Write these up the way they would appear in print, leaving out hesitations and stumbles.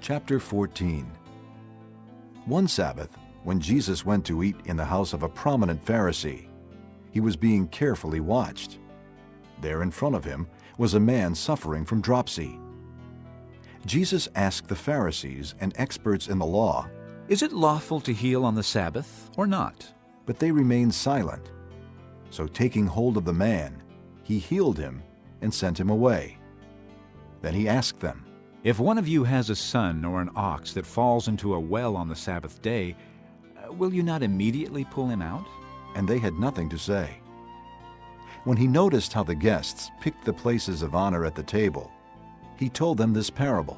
Chapter 14. One Sabbath, when Jesus went to eat in the house of a prominent Pharisee, he was being carefully watched. There in front of him was a man suffering from dropsy. Jesus asked the Pharisees and experts in the law, "Is it lawful to heal on the Sabbath or not?" but they remained silent. So taking hold of the man, he healed him and sent him away. Then he asked them, "If one of you has a son or an ox that falls into a well on the Sabbath day, will you not immediately pull him out?" and they had nothing to say. When he noticed how the guests picked the places of honor at the table, he told them this parable.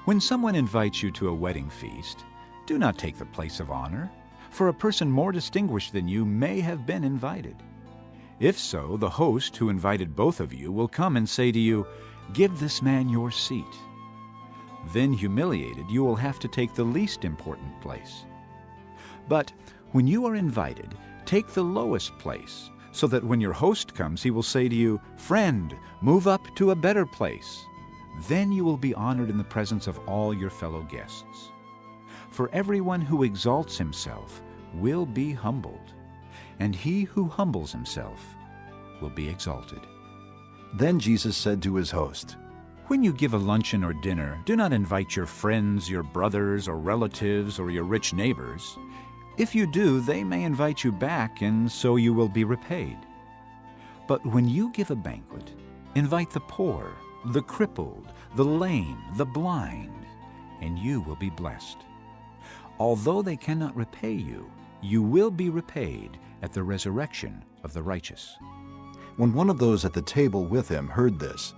When someone invites you to a wedding feast, do not take the place of honor, for a person more distinguished than you may have been invited. If so, the host who invited both of you will come and say to you, "Give this man your seat." Then, humiliated, you will have to take the least important place. But when you are invited, take the lowest place, so that when your host comes, he will say to you, "Friend, move up to a better place." Then you will be honored in the presence of all your fellow guests. For everyone who exalts himself will be humbled, and he who humbles himself will be exalted. Then Jesus said to his host, When you give a luncheon or dinner, do not invite your friends, your brothers or relatives, or your rich neighbors. If you do, they may invite you back, and so you will be repaid. But when you give a banquet, invite the poor, the crippled, the lame, the blind, and you will be blessed. Although they cannot repay you, you will be repaid at the resurrection of the righteous. When one of those at the table with him heard this,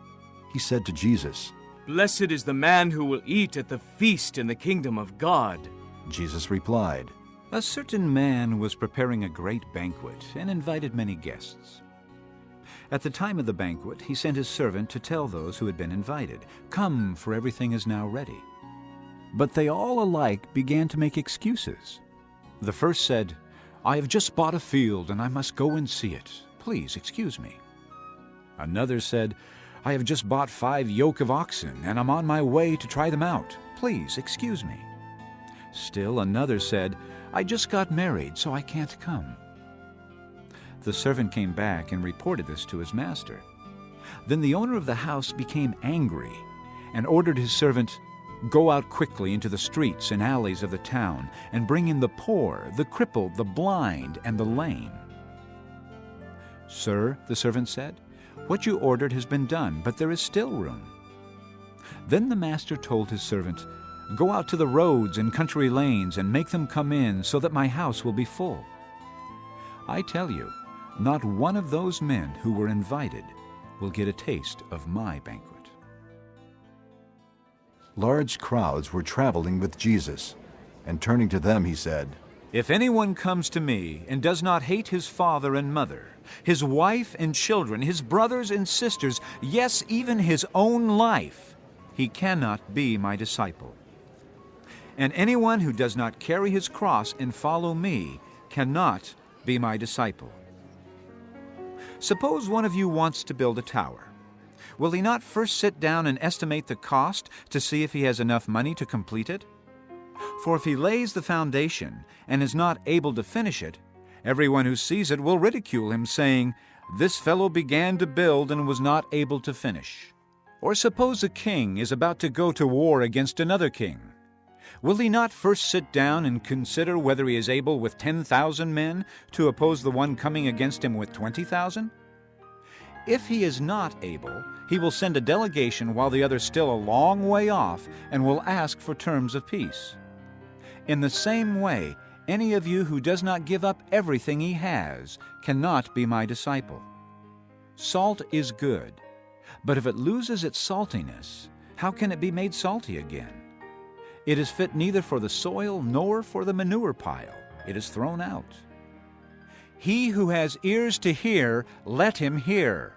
he said to Jesus, "Blessed is the man who will eat at the feast in the kingdom of God." Jesus replied, A certain man was preparing a great banquet and invited many guests. At the time of the banquet, he sent his servant to tell those who had been invited, "Come, for everything is now ready." But they all alike began to make excuses. The first said, "I have just bought a field and I must go and see it. Please excuse me." Another said, "I have just bought 5 yoke of oxen and I'm on my way to try them out. Please excuse me." Still another said, "I just got married, so I can't come." The servant came back and reported this to his master. Then the owner of the house became angry and ordered his servant, "Go out quickly into the streets and alleys of the town and bring in the poor, the crippled, the blind, and the lame." "Sir," the servant said, "what you ordered has been done, but there is still room." Then the master told his servant, "Go out to the roads and country lanes and make them come in, so that my house will be full." I tell you, not one of those men who were invited will get a taste of my banquet. Large crowds were traveling with Jesus, and turning to them he said, If anyone comes to me and does not hate his father and mother, his wife and children, his brothers and sisters, yes, even his own life, he cannot be my disciple. And anyone who does not carry his cross and follow me cannot be my disciple. Suppose one of you wants to build a tower. Will he not first sit down and estimate the cost to see if he has enough money to complete it? For if he lays the foundation and is not able to finish it, everyone who sees it will ridicule him, saying, "This fellow began to build and was not able to finish." Or suppose a king is about to go to war against another king. Will he not first sit down and consider whether he is able with 10,000 men to oppose the one coming against him with 20,000? If he is not able, he will send a delegation while the other is still a long way off and will ask for terms of peace. In the same way, any of you who does not give up everything he has cannot be my disciple. Salt is good, but if it loses its saltiness, how can it be made salty again? It is fit neither for the soil nor for the manure pile. It is thrown out. He who has ears to hear, let him hear.